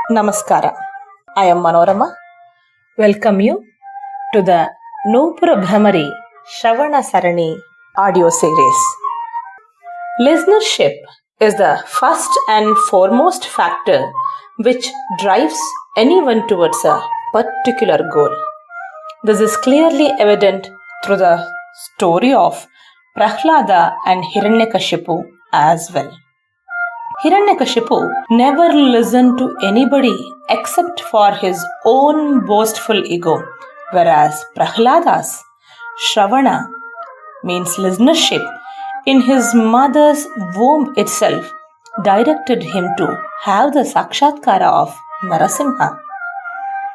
Namaskara. I am Manorama. Welcome you to the Nupura Bhramari Shravana Sarani audio series. Listenership is the first and foremost factor which drives anyone towards a particular goal. This is clearly evident through the story of Prahlada and Hiranyakashipu as well. Hiranyakashipu never listened to anybody except for his own boastful ego, whereas Prahlada's Shravana means listenership in his mother's womb itself directed him to have the Sakshatkara of Narasimha.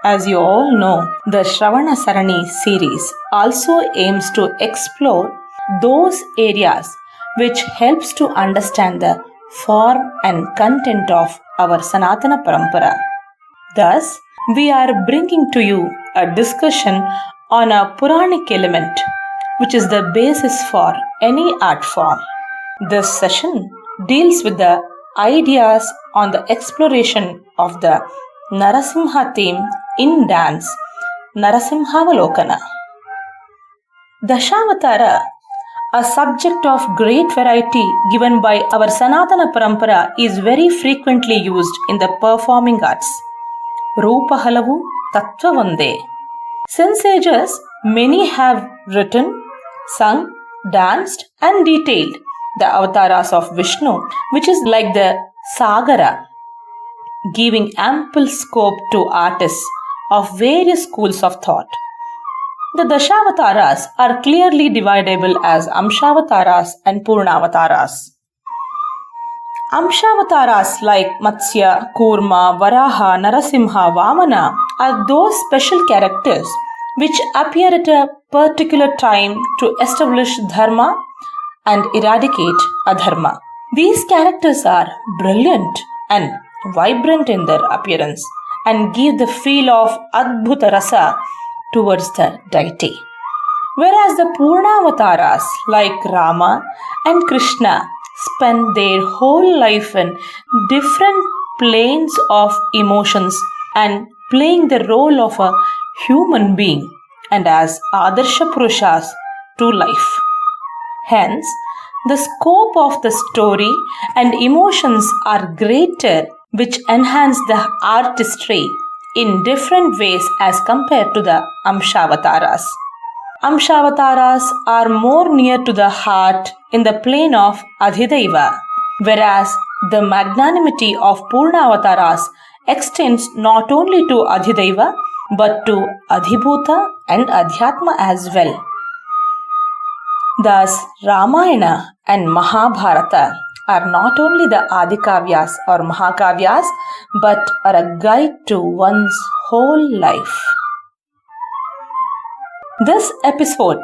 As you all know, the Shravana Sarani series also aims to explore those areas which helps to understand the form and content of our Sanatana Parampara. Thus, we are bringing to you a discussion on a Puranic element which is the basis for any art form. This session deals with the ideas on the exploration of the Narasimha theme in dance, Narasimhavalokana. Dashavatara, a subject of great variety given by our Sanatana Parampara, is very frequently used in the performing arts. Rupa halavu tattva vande. Since ages, many have written, sung, danced and detailed the avatars of Vishnu, which is like the Sagara, giving ample scope to artists of various schools of thought. The Dashavataras are clearly dividable as Amshavataras and Purnavataras. Amshavataras like Matsya, Kurma, Varaha, Narasimha, Vamana are those special characters which appear at a particular time to establish dharma and eradicate adharma. These characters are brilliant and vibrant in their appearance and give the feel of Adbhuta Rasa towards the deity. Whereas the Purnavataras like Rama and Krishna spend their whole life in different planes of emotions and playing the role of a human being and as Adarsha Purushas to life. Hence, the scope of the story and emotions are greater, which enhance the artistry in different ways as compared to the Amshavataras. Amshavataras are more near to the heart in the plane of Adhidaiva, whereas the magnanimity of Purnavataras extends not only to Adhidaiva but to Adhibhuta and Adhyatma as well. Thus, Ramayana and Mahabharata are not only the Adikavyas or Mahakavyas but are a guide to one's whole life. This episode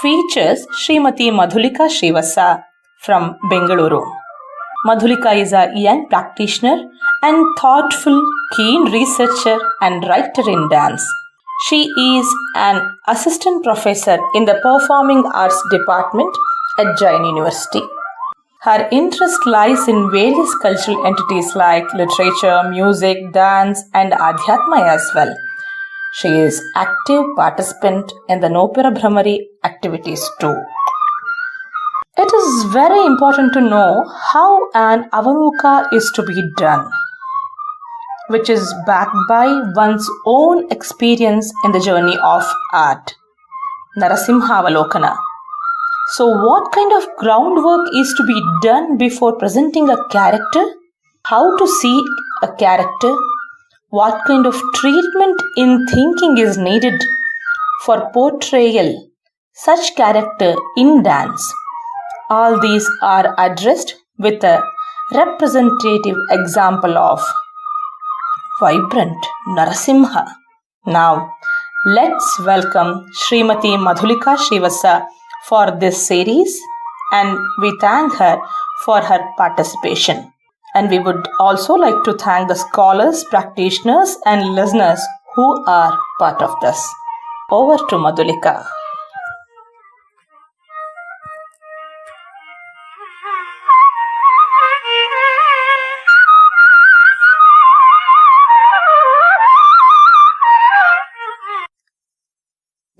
features Srimati Madhulika Srivastava from Bengaluru. Madhulika is a young practitioner and thoughtful, keen researcher and writer in dance. She is an assistant professor in the Performing Arts Department at Jain University. Her interest lies in various cultural entities like literature, music, dance and Adhyatma as well. She is active participant in the Nupura Bhramari activities too. It is very important to know how an Avaruka is to be done, which is backed by one's own experience in the journey of art, Narasimhavalokana. So what kind of groundwork is to be done before presenting a character? How to see a character? What kind of treatment in thinking is needed for portrayal such character in dance? All these are addressed with a representative example of vibrant Narasimha. Now, let's welcome Srimati Madhulika Srivastava for this series and we thank her for her participation. And we would also like to thank the scholars, practitioners and listeners who are part of this. Over to Madhulika.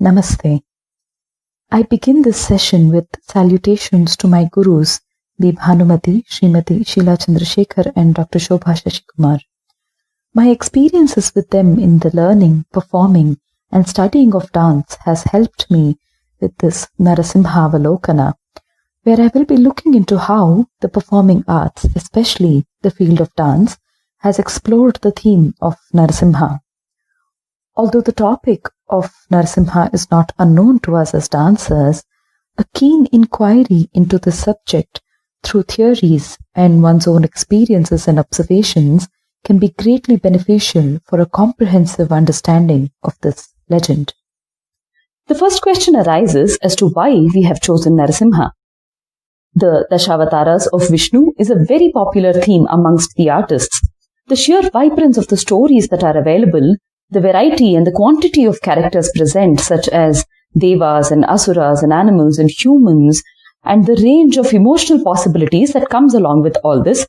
Namaste. I begin this session with salutations to my gurus, the Bhanumati, Srimati Sheila Chandrasekhar and Dr. Shobha Shashikumar. My experiences with them in the learning, performing and studying of dance has helped me with this Narasimha Avalokana, where I will be looking into how the performing arts, especially the field of dance, has explored the theme of Narasimha. Although the topic of Narasimha is not unknown to us as dancers, a keen inquiry into the subject through theories and one's own experiences and observations can be greatly beneficial for a comprehensive understanding of this legend. The first question arises as to why we have chosen Narasimha. The Dashavataras of Vishnu is a very popular theme amongst the artists. The sheer vibrance of the stories that are available, the variety and the quantity of characters present, such as devas and asuras and animals and humans, and the range of emotional possibilities that comes along with all this,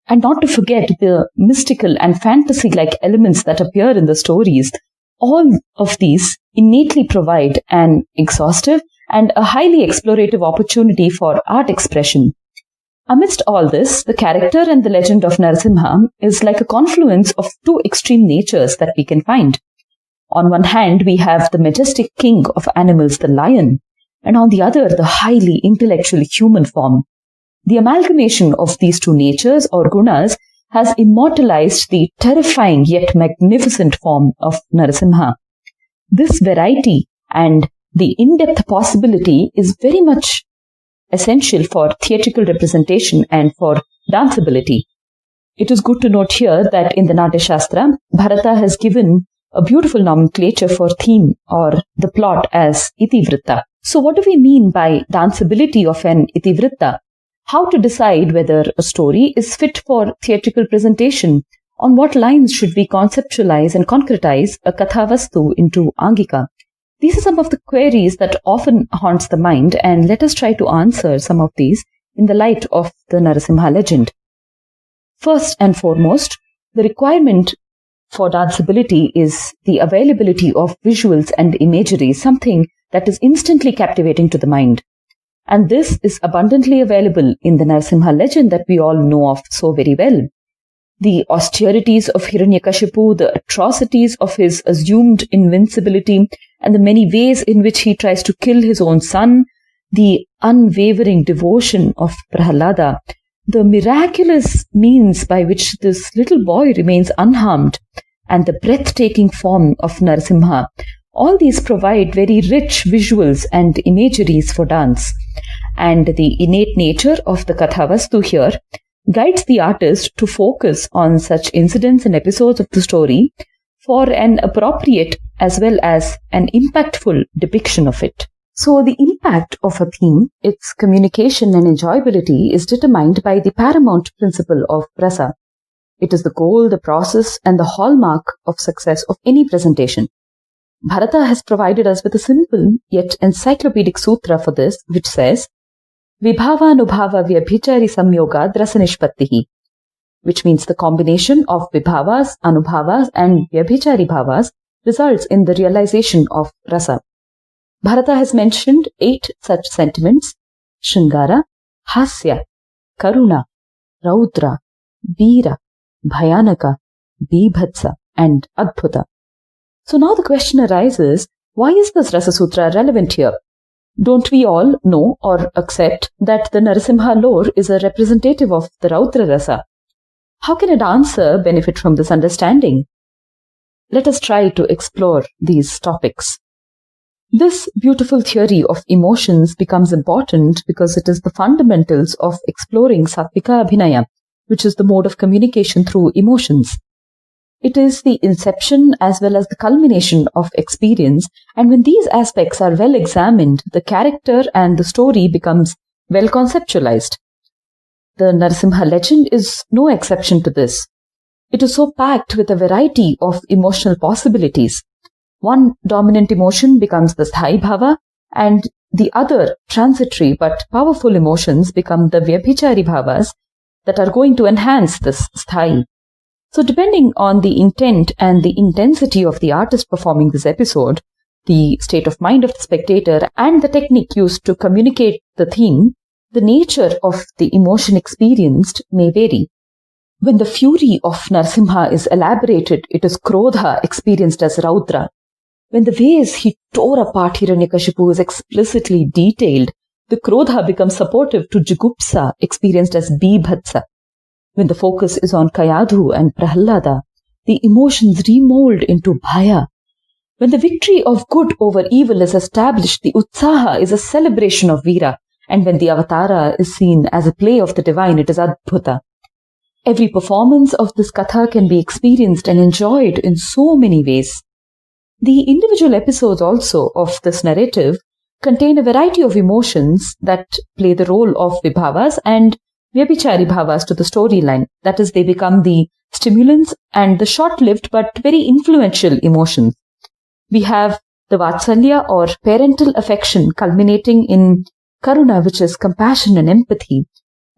and not to forget the mystical and fantasy-like elements that appear in the stories, all of these innately provide an exhaustive and a highly explorative opportunity for art expression. Amidst all this, the character and the legend of Narasimha is like a confluence of two extreme natures that we can find. On one hand, we have the majestic king of animals, the lion, and on the other, the highly intellectual human form. The amalgamation of these two natures or gunas has immortalized the terrifying yet magnificent form of Narasimha. This variety and the in-depth possibility is very much essential for theatrical representation and for danceability. It is good to note here that in the Natya Shastra, Bharata has given a beautiful nomenclature for theme or the plot as itivritta. So what do we mean by danceability of an itivritta? How to decide whether a story is fit for theatrical presentation? On what lines should we conceptualize and concretize a kathavastu into angika? These are some of the queries that often haunts the mind, and let us try to answer some of these in the light of the Narasimha legend. First and foremost, the requirement for danceability is the availability of visuals and imagery, something that is instantly captivating to the mind. And this is abundantly available in the Narasimha legend that we all know of so very well. The austerities of Hiranyakashipu, the atrocities of his assumed invincibility, and the many ways in which he tries to kill his own son, the unwavering devotion of Prahalada, the miraculous means by which this little boy remains unharmed, and the breathtaking form of Narasimha, all these provide very rich visuals and imageries for dance. And the innate nature of the Kathavastu here guides the artist to focus on such incidents and episodes of the story for an appropriate as well as an impactful depiction of it. So the impact of a theme, its communication and enjoyability is determined by the paramount principle of rasa. It is the goal, the process and the hallmark of success of any presentation. Bharata has provided us with a simple yet encyclopedic sutra for this, which says, Vibhava-nubhava vyabhichari samyoga drasanishpattihi, which means the combination of vibhavas, anubhavas and vyabhichari bhavas results in the realization of rasa. Bharata has mentioned 8 such sentiments: Shringara, Hasya, Karuna, Raudra, Veera, Bhayanaka, Bibhatsa and Adbhuta. So now the question arises, why is this Rasa Sutra relevant here? Don't we all know or accept that the Narasimha lore is a representative of the Raudra Rasa? How can a dancer benefit from this understanding? Let us try to explore these topics. This beautiful theory of emotions becomes important because it is the fundamentals of exploring Sattvika Abhinaya, which is the mode of communication through emotions. It is the inception as well as the culmination of experience, and when these aspects are well examined, the character and the story becomes well conceptualized. The Narasimha legend is no exception to this. It is so packed with a variety of emotional possibilities. One dominant emotion becomes the Sthai Bhava, and the other transitory but powerful emotions become the Vyabhichari Bhavas that are going to enhance this Sthai. So depending on the intent and the intensity of the artist performing this episode, the state of mind of the spectator, and the technique used to communicate the theme, the nature of the emotion experienced may vary. When the fury of Narasimha is elaborated, it is Krodha experienced as Raudra. When the ways he tore apart Hiranyakashipu is explicitly detailed, the Krodha becomes supportive to Jugupsa experienced as Bibhatsa. When the focus is on Kayadhu and Prahlada, the emotions remold into Bhaya. When the victory of good over evil is established, the Utsaha is a celebration of Veera. And when the Avatara is seen as a play of the divine, it is Adbhuta. Every performance of this Katha can be experienced and enjoyed in so many ways. The individual episodes also of this narrative contain a variety of emotions that play the role of Vibhavas and Vyabhichari Bhavas to the storyline. That is, they become the stimulants and the short-lived but very influential emotions. We have the Vatsalya or parental affection culminating in Karuna, which is compassion and empathy,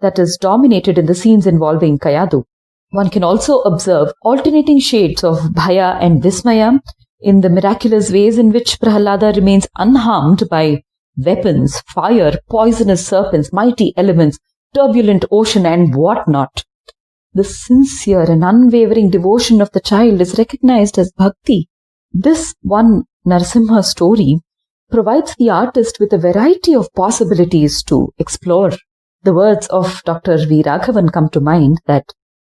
that is dominated in the scenes involving Kayadu. One can also observe alternating shades of Bhaya and Vismaya in the miraculous ways in which Prahlada remains unharmed by weapons, fire, poisonous serpents, mighty elements, turbulent ocean and whatnot. The sincere and unwavering devotion of the child is recognized as bhakti. This one Narasimha story provides the artist with a variety of possibilities to explore. The words of Dr. V. Raghavan come to mind that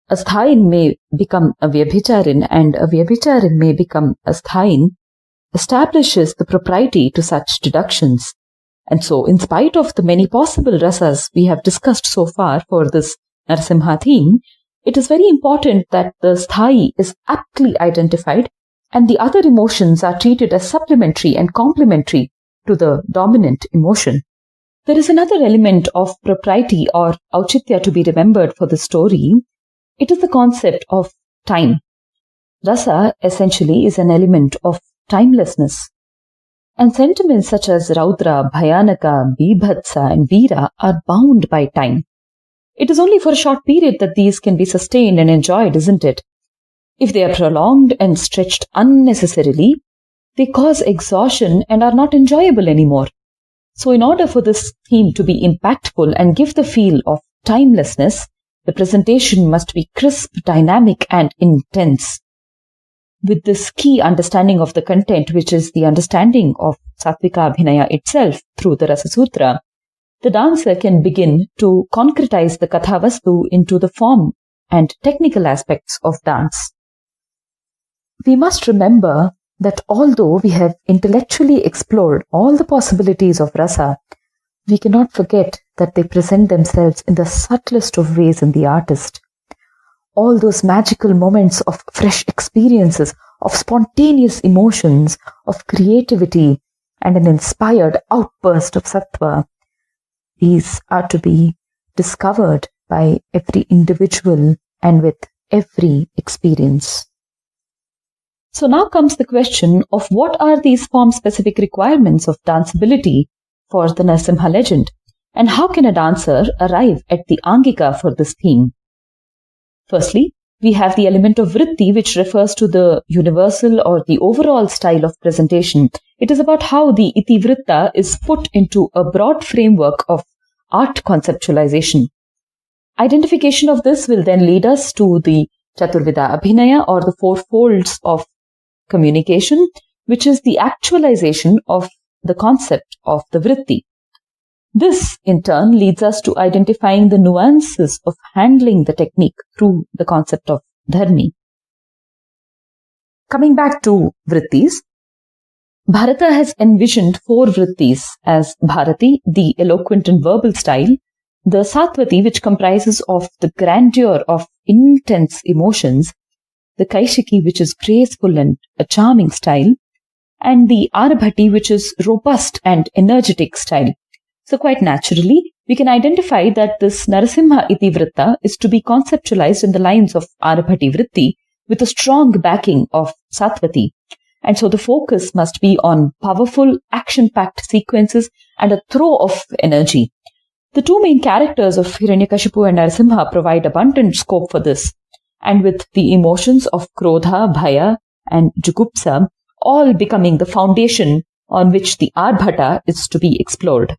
a sthayin may become a vyabhicharin and a vyabhicharin may become a sthayin establishes the propriety to such deductions. And so, in spite of the many possible rasas we have discussed so far for this Narasimha theme, it is very important that the sthayi is aptly identified and the other emotions are treated as supplementary and complementary to the dominant emotion. There is another element of propriety or auchitya to be remembered for the story. It is the concept of time. Rasa essentially is an element of timelessness. And sentiments such as Raudra, Bhayanaka, Bibhatsa and Veera are bound by time. It is only for a short period that these can be sustained and enjoyed, isn't it? If they are prolonged and stretched unnecessarily, they cause exhaustion and are not enjoyable anymore. So in order for this theme to be impactful and give the feel of timelessness, the presentation must be crisp, dynamic and intense. With this key understanding of the content, which is the understanding of Sattvika Abhinaya itself through the Rasa Sutra, the dancer can begin to concretize the Kathavastu into the form and technical aspects of dance. We must remember that although we have intellectually explored all the possibilities of rasa, we cannot forget that they present themselves in the subtlest of ways in the artist. All those magical moments of fresh experiences, of spontaneous emotions, of creativity, and an inspired outburst of sattva, these are to be discovered by every individual and with every experience. So now comes the question of what are these form-specific requirements of danceability for the Narasimha legend, and how can a dancer arrive at the Angika for this theme? Firstly, we have the element of vritti, which refers to the universal or the overall style of presentation. It is about how the itivritta is put into a broad framework of art conceptualization. Identification of this will then lead us to the Chaturvida Abhinaya, or the four folds of communication, which is the actualization of the concept of the vritti. This, in turn, leads us to identifying the nuances of handling the technique through the concept of dharmi. Coming back to vrittis, Bharata has envisioned four vrittis as Bharati, the eloquent and verbal style, the Satvati, which comprises of the grandeur of intense emotions, the Kaishiki, which is graceful and a charming style, and the Arabhati, which is robust and energetic style. So quite naturally, we can identify that this Narasimha Itivritta is to be conceptualized in the lines of Arabhati Vritti with a strong backing of Satvati. And so the focus must be on powerful, action-packed sequences and a throw of energy. The two main characters of Hiranyakashipu and Narasimha provide abundant scope for this. And with the emotions of Krodha, Bhaya and Jugupsa all becoming the foundation on which the Arbhata is to be explored.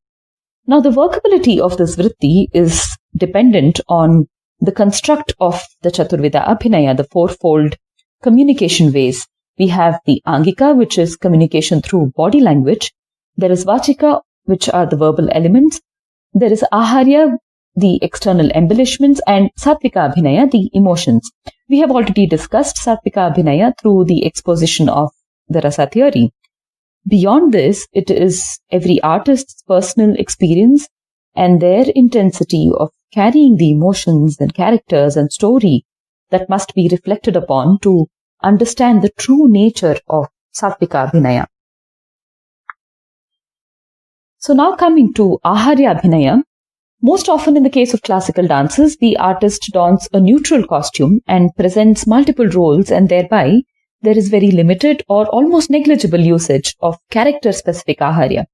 Now, the workability of this vritti is dependent on the construct of the Chaturvida Abhinaya, the fourfold communication ways. We have the Angika, which is communication through body language. There is Vachika, which are the verbal elements. There is Aharya, the external embellishments, and Sattvika Abhinaya, the emotions. We have already discussed Sattvika Abhinaya through the exposition of the Rasa theory. Beyond this, it is every artist's personal experience and their intensity of carrying the emotions and characters and story that must be reflected upon to understand the true nature of Sattvika Abhinaya. So now coming to Aharya Abhinaya, most often in the case of classical dances, the artist dons a neutral costume and presents multiple roles, and thereby there is very limited or almost negligible usage of character-specific Aharya.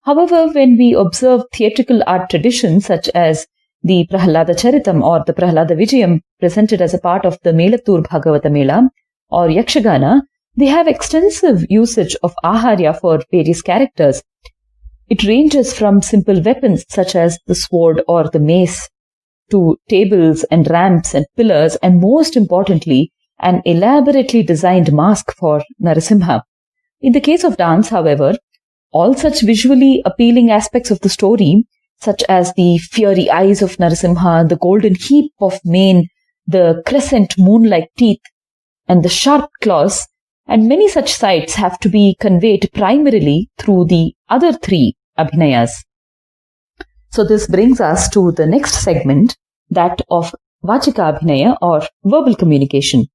However, when we observe theatrical art traditions such as the Prahlada Charitam or the Prahlada Vijayam presented as a part of the Melattur Bhagavata Mela or Yakshagana, they have extensive usage of Aharya for various characters. It ranges from simple weapons such as the sword or the mace to tables and ramps and pillars, and most importantly, an elaborately designed mask for Narasimha. In the case of dance, however, all such visually appealing aspects of the story, such as the fiery eyes of Narasimha, the golden heap of mane, the crescent moon-like teeth, and the sharp claws, and many such sights have to be conveyed primarily through the other three abhinayas. So this brings us to the next segment, that of Vachika Abhinaya or verbal communication.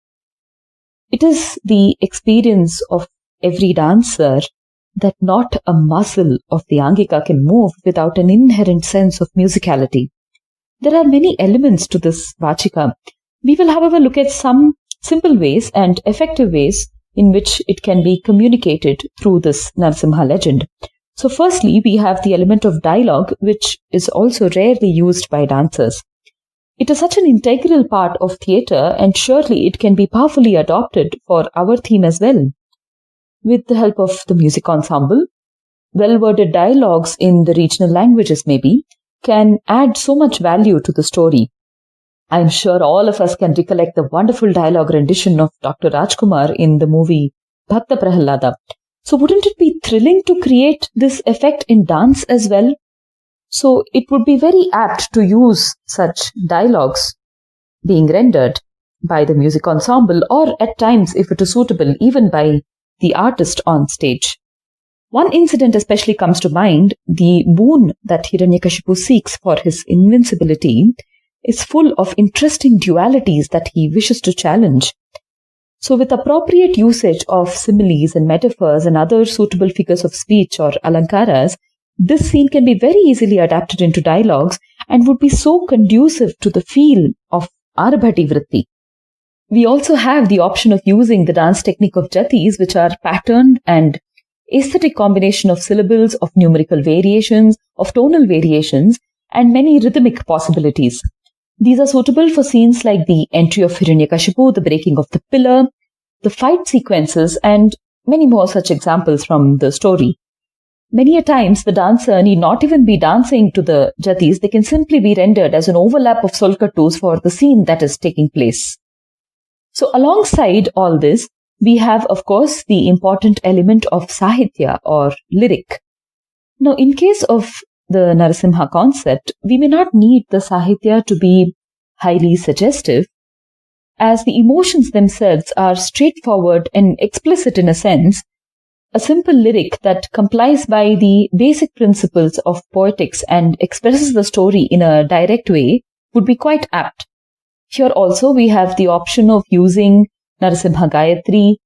It is the experience of every dancer that not a muscle of the Angika can move without an inherent sense of musicality. There are many elements to this Vachika. We will, however, look at some simple ways and effective ways in which it can be communicated through this Narasimha legend. So firstly, we have the element of dialogue, which is also rarely used by dancers. It is such an integral part of theatre, and surely it can be powerfully adopted for our theme as well. With the help of the music ensemble, well-worded dialogues in the regional languages maybe can add so much value to the story. I'm sure all of us can recollect the wonderful dialogue rendition of Dr. Rajkumar in the movie Bhakta Prahlada. So wouldn't it be thrilling to create this effect in dance as well? So it would be very apt to use such dialogues being rendered by the music ensemble, or at times, if it is suitable, even by the artist on stage. One incident especially comes to mind. The boon that Hiranyakashipu seeks for his invincibility is full of interesting dualities that he wishes to challenge. So with appropriate usage of similes and metaphors and other suitable figures of speech or alankaras, this scene can be very easily adapted into dialogues and would be so conducive to the feel of Arbhati Vritti. We also have the option of using the dance technique of jatis, which are patterned and aesthetic combination of syllables, of numerical variations, of tonal variations, and many rhythmic possibilities. These are suitable for scenes like the entry of Hiranyakashipu, the breaking of the pillar, the fight sequences, and many more such examples from the story. Many a times, the dancer need not even be dancing to the jatis. They can simply be rendered as an overlap of solkatus for the scene that is taking place. So alongside all this, we have, of course, the important element of sahitya or lyric. Now, in case of the Narasimha concept, we may not need the sahitya to be highly suggestive, as the emotions themselves are straightforward and explicit in a sense. A simple lyric that complies by the basic principles of poetics and expresses the story in a direct way would be quite apt. Here also we have the option of using Narasimha Gayatri,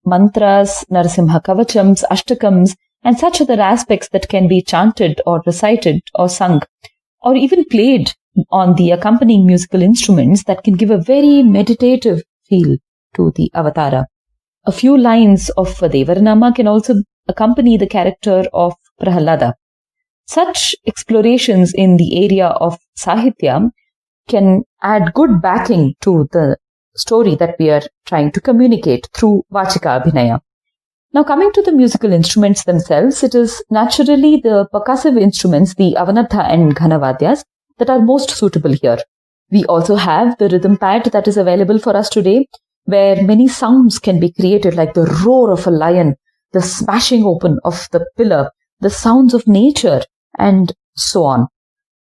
mantras, Narasimha Kavachams, Ashtakams, and such other aspects that can be chanted or recited or sung, or even played on the accompanying musical instruments that can give a very meditative feel to the avatara. A few lines of Devaranama can also accompany the character of Prahlada. Such explorations in the area of Sahitya can add good backing to the story that we are trying to communicate through Vachika Abhinaya. Now, coming to the musical instruments themselves, it is naturally the percussive instruments, the avanartha and ghanavadyas, that are most suitable here. We also have the rhythm pad that is available for us today, where many sounds can be created, like the roar of a lion, the smashing open of the pillar, the sounds of nature, and so on.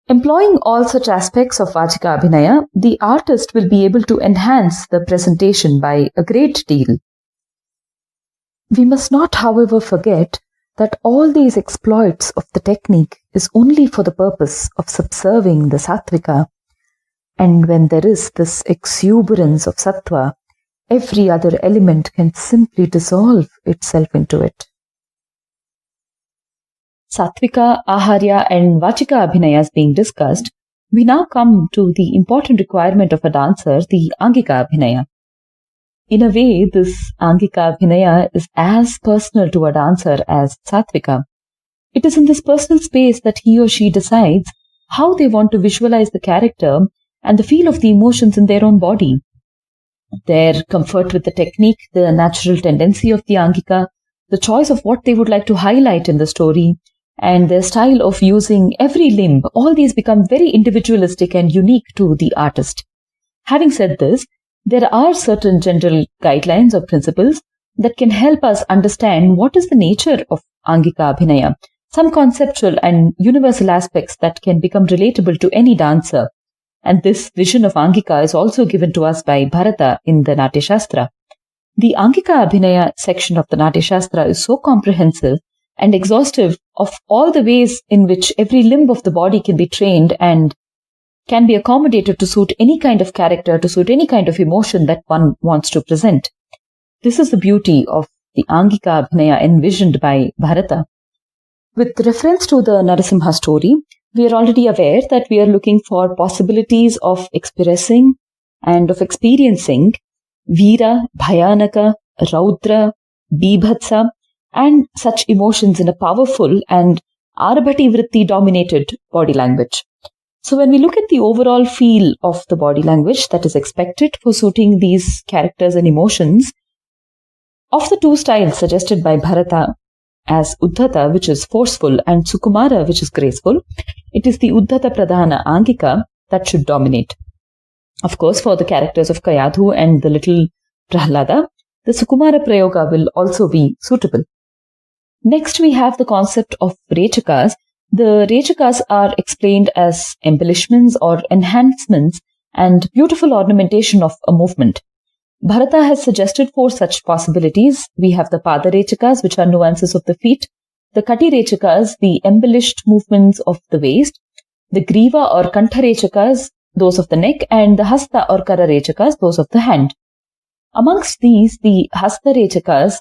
Employing all such aspects of Vachika Abhinaya, the artist will be able to enhance the presentation by a great deal. We must not, however, forget that all these exploits of the technique is only for the purpose of subserving the Sattvika. And when there is this exuberance of Sattva, every other element can simply dissolve itself into it. Sattvika, Aharya and Vachika Abhinayas being discussed, we now come to the important requirement of a dancer, the Angika Abhinaya. In a way, this Angika Abhinaya is as personal to a dancer as Sattvika. It is in this personal space that he or she decides how they want to visualize the character and the feel of the emotions in their own body. Their comfort with the technique, the natural tendency of the Angika, the choice of what they would like to highlight in the story, and their style of using every limb, all these become very individualistic and unique to the artist. Having said this, there are certain general guidelines or principles that can help us understand what is the nature of Angika Abhinaya, some conceptual and universal aspects that can become relatable to any dancer. And this vision of Angika is also given to us by Bharata in the Natya Shastra. The Angika Abhinaya section of the Natya Shastra is so comprehensive and exhaustive of all the ways in which every limb of the body can be trained and can be accommodated to suit any kind of character, to suit any kind of emotion that one wants to present. This is the beauty of the Angika Abhinaya envisioned by Bharata. With reference to the Narasimha story, we are already aware that we are looking for possibilities of expressing and of experiencing Veera, Bhayanaka, Raudra, Bibhatsa, and such emotions in a powerful and Arabhati Vritti dominated body language. So when we look at the overall feel of the body language that is expected for suiting these characters and emotions, of the two styles suggested by Bharata as Uddhata, which is forceful, and Sukumara, which is graceful, it is the Uddhata Pradhana Angika that should dominate. Of course, for the characters of Kayadhu and the little Prahlada, the Sukumara Prayoga will also be suitable. Next, we have the concept of Rechakas. The Rechakas are explained as embellishments or enhancements and beautiful ornamentation of a movement. Bharata has suggested 4 such possibilities. We have the Pada Rechakas, which are nuances of the feet, the Kati Rechakas, the embellished movements of the waist, the Griva or Kantha Rechakas, those of the neck, and the Hasta or Kara Rechakas, those of the hand. Amongst these, the Hasta Rechakas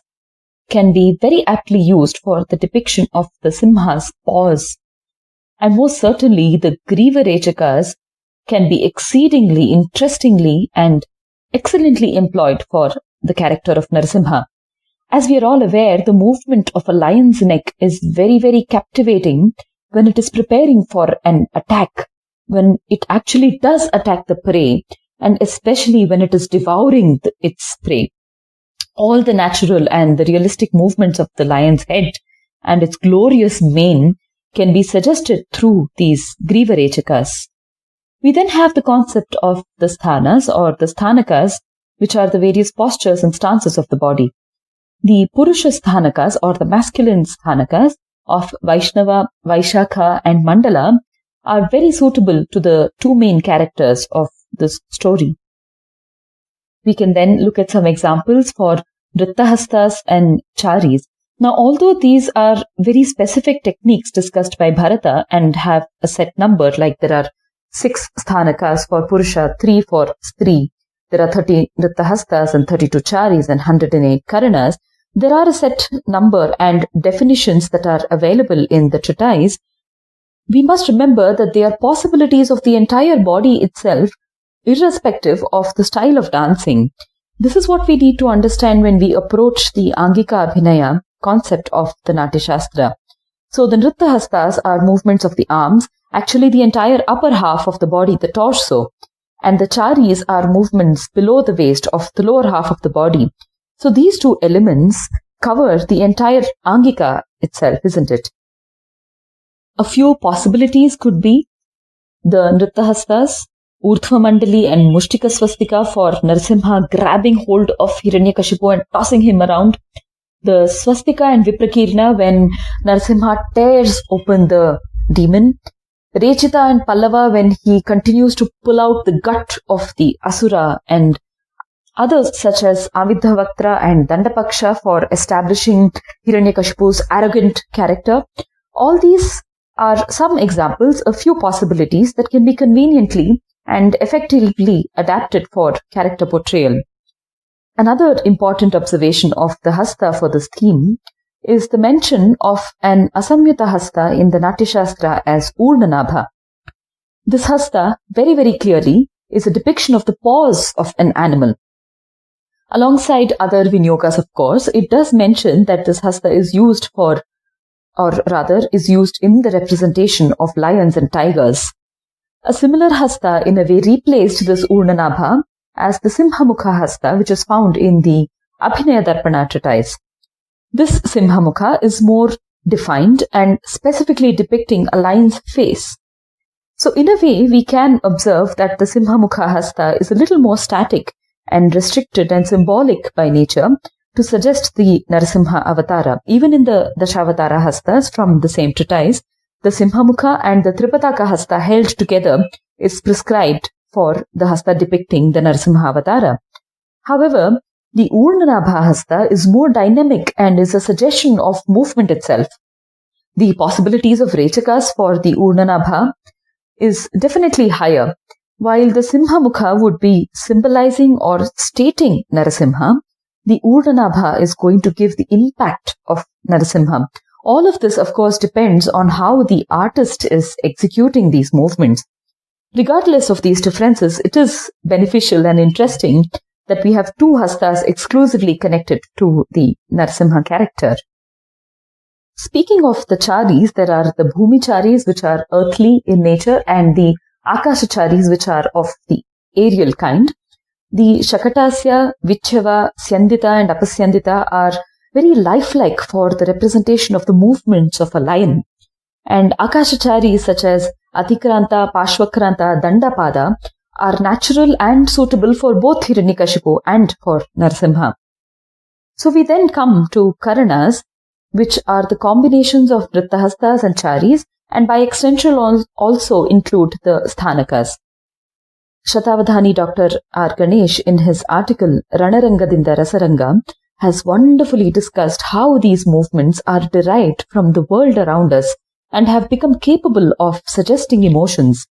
can be very aptly used for the depiction of the Simha's paws. And most certainly, the Griva Rechakas can be exceedingly interestingly and excellently employed for the character of Narasimha. As we are all aware, the movement of a lion's neck is very, very captivating when it is preparing for an attack, when it actually does attack the prey, and especially when it is devouring its prey. All the natural and the realistic movements of the lion's head and its glorious mane can be suggested through these Griva Rechakas. We then have the concept of the sthanas or the sthanakas, which are the various postures and stances of the body. The Purusha sthanakas or the masculine sthanakas of Vaishnava, Vaishakha and Mandala are very suitable to the 2 main characters of this story. We can then look at some examples for Vrittahastas and Charis. Now, although these are very specific techniques discussed by Bharata and have a set number, like there are 6 sthanakas for Purusha, 3 for Stri, there are 30 Vrittahastas and 32 Charis and 108 Karanas, there are a set number and definitions that are available in the treatise. We must remember that they are possibilities of the entire body itself, irrespective of the style of dancing. This is what we need to understand when we approach the Angika Abhinaya concept of the Natya Shastra. So the Vrittahastas are movements of the arms, actually the entire upper half of the body, the torso, and the Charis are movements below the waist of the lower half of the body. So these 2 elements cover the entire Angika itself, isn't it? A few possibilities could be the Nrittahastas, Urdhva Mandali and Mushtika Swastika for Narasimha grabbing hold of Hiranyakashipu and tossing him around. The Swastika and Viprakirna when Narasimha tears open the demon. Rechita and Pallava when he continues to pull out the gut of the Asura, and others such as Avidhavaktra and Dandapaksha for establishing Hiranyakashipu's arrogant character. All these are some examples, a few possibilities that can be conveniently and effectively adapted for character portrayal. Another important observation of the hasta for this theme is the mention of an asamyuta hasta in the Natya Shastra as Urnanabha. This hasta, very, very clearly, is a depiction of the paws of an animal. Alongside other vinyogas, of course, it does mention that this hasta is used for, or rather, is used in the representation of lions and tigers. A similar hasta in a way replaced this Urnanabha as the Simhamukha hasta, which is found in the Abhinaya Darpana treatise. This Simhamukha is more defined and specifically depicting a lion's face. So in a way, we can observe that the Simhamukha hasta is a little more static and restricted and symbolic by nature to suggest the Narasimha avatara. Even in the Dashavatara hastas from the same treatise, the Simhamukha and the Tripataka hasta held together is prescribed for the hasta depicting the Narasimha avatara. However, the Urnanabha hasta is more dynamic and is a suggestion of movement itself. The possibilities of Rechakas for the Urnanabha is definitely higher. While the Simhamukha would be symbolizing or stating Narasimha, the Urnanabha is going to give the impact of Narasimha. All of this, of course, depends on how the artist is executing these movements. Regardless of these differences, it is beneficial and interesting that we have two hastas exclusively connected to the Narasimha character. Speaking of the charis, there are the Bhumicharis, which are earthly in nature, and the Akashacharis, which are of the aerial kind. The Shakatasya, Vichava, Syandita and Apasyandita are very lifelike for the representation of the movements of a lion. And Akashacharis such as Atikranta, Pashwakranta, Dandapada are natural and suitable for both Hiranyakashipu and for Narasimha. So we then come to Karanas, which are the combinations of Vrittahastas and Charis, and by extension also include the Sthanakas. Shatavadhani Dr. R. Ganesh, in his article Ranarangadinda Rasaranga, has wonderfully discussed how these movements are derived from the world around us and have become capable of suggesting emotions.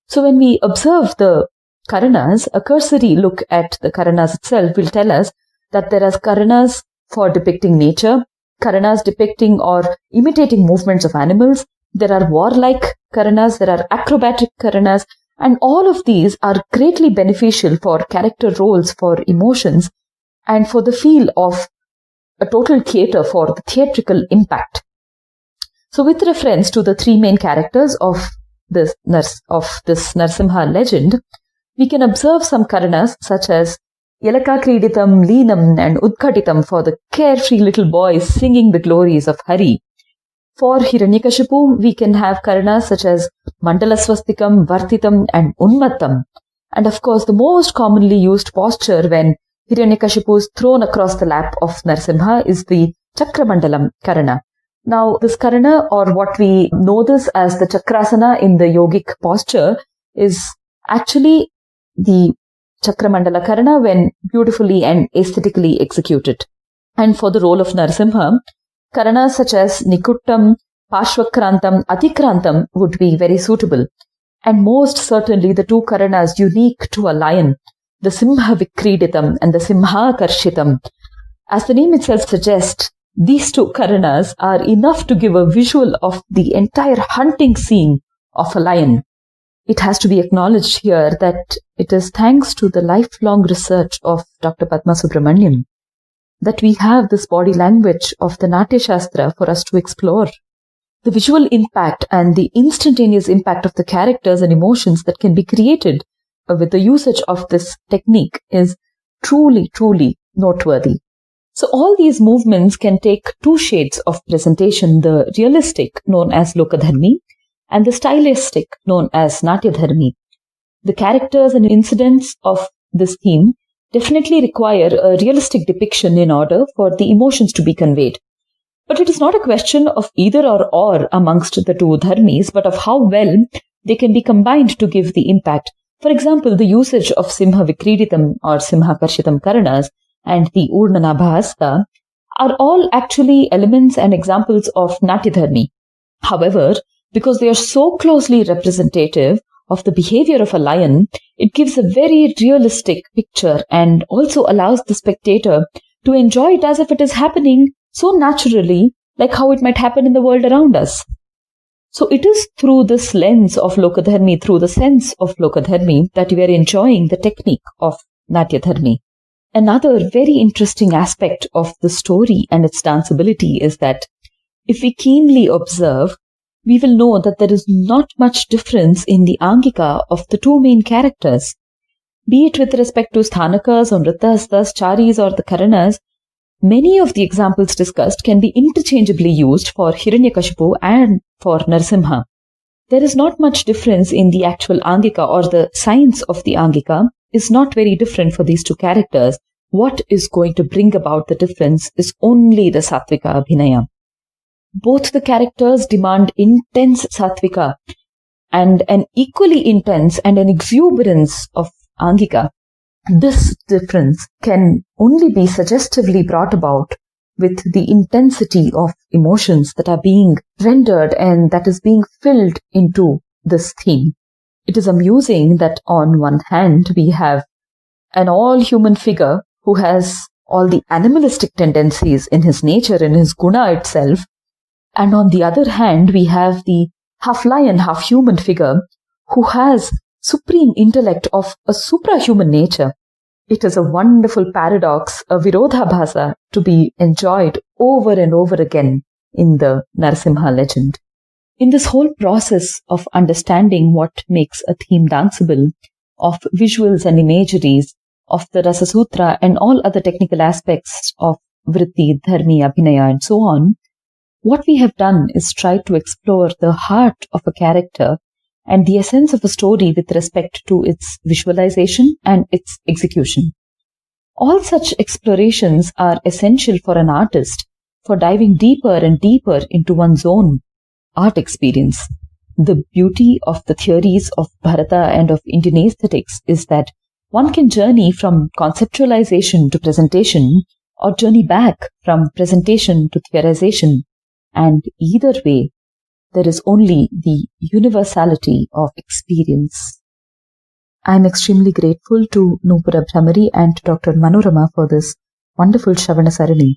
So when we observe the Karanas, a cursory look at the Karanas itself will tell us that there are Karanas for depicting nature, Karanas depicting or imitating movements of animals, there are warlike Karanas, there are acrobatic Karanas, and all of these are greatly beneficial for character roles, for emotions, and for the feel of a total theatre, for the theatrical impact. So with reference to the three main characters of this Narasimha legend, we can observe some Karanas such as Yalaka Kriditam, Leenam and Udkatitam for the carefree little boys singing the glories of Hari. For Hiranyakashipu, we can have Karanas such as Mandala Swastikam, Vartitam and Unmattam. And of course, the most commonly used posture when Hiranyakashipu is thrown across the lap of Narasimha is the Chakramandalam Karana. Now, this Karana, or what we know this as the Chakrasana in the yogic posture, is actually the Chakramandala Karana when beautifully and aesthetically executed. And for the role of Narasimha, Karanas such as Nikuttam, Pashwakrantam, Atikrantam would be very suitable. And most certainly the two Karanas unique to a lion, the Simha Vikriditam and the Simha Karshitam. As the name itself suggests, these two Karanas are enough to give a visual of the entire hunting scene of a lion. It has to be acknowledged here that it is thanks to the lifelong research of Dr. Padma Subramanian that we have this body language of the Natya Shastra for us to explore. The visual impact and the instantaneous impact of the characters and emotions that can be created with the usage of this technique is truly, truly noteworthy. So So all these movements can take two shades of presentation, the realistic known as Lokadharmi and the stylistic known as Natyadharmi. The characters and incidents of this theme definitely require a realistic depiction in order for the emotions to be conveyed. But it is not a question of either or amongst the two dharmis, but of how well they can be combined to give the impact. For example, the usage of Simha Vikriditam or Simha Karshitam Karanas and the Urnanabhasta are all actually elements and examples of Natyadharmi. However, because they are so closely representative of the behavior of a lion, it gives a very realistic picture and also allows the spectator to enjoy it as if it is happening so naturally, like how it might happen in the world around us. So it is through this lens of Lokadharmi, through the sense of Lokadharmi, that we are enjoying the technique of Natyadharmi. Another very interesting aspect of the story and its danceability is that if we keenly observe, we will know that there is not much difference in the Angika of the two main characters. Be it with respect to Sthanakas or Nrittastas, Charis or the Karanas, many of the examples discussed can be interchangeably used for Hiranyakashipu and for Narasimha. There is not much difference in the actual Angika, or the science of the Angika is not very different for these two characters. What is going to bring about the difference is only the Sattvika Abhinaya. Both the characters demand intense Sattvika and an equally intense and an exuberance of Angika. This difference can only be suggestively brought about with the intensity of emotions that are being rendered and that is being filled into this theme. It is amusing that on one hand we have an all-human figure who has all the animalistic tendencies in his nature, in his guna itself, and on the other hand we have the half-lion, half-human figure who has supreme intellect of a suprahuman nature. It is a wonderful paradox, a virodhabhasa to be enjoyed over and over again in the Narasimha legend. In this whole process of understanding what makes a theme danceable, of visuals and imageries, of the Rasasutra and all other technical aspects of Vritti, Dharmi, Abhinaya and so on, what we have done is try to explore the heart of a character and the essence of a story with respect to its visualization and its execution. All such explorations are essential for an artist for diving deeper and deeper into one's own art experience. The beauty of the theories of Bharata and of Indian aesthetics is that one can journey from conceptualization to presentation, or journey back from presentation to theorization, and either way, there is only the universality of experience. I am extremely grateful to Nupura Bhramari and Dr. Manorama for this wonderful Shravana Sarani,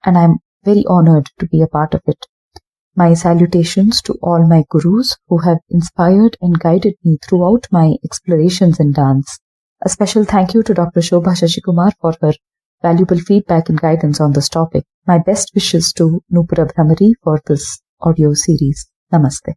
and I am very honored to be a part of it. My salutations to all my gurus who have inspired and guided me throughout my explorations in dance. A special thank you to Dr. Shobha Shashikumar for her valuable feedback and guidance on this topic. My best wishes to Nupura Bhramari for this audio series. Namaste.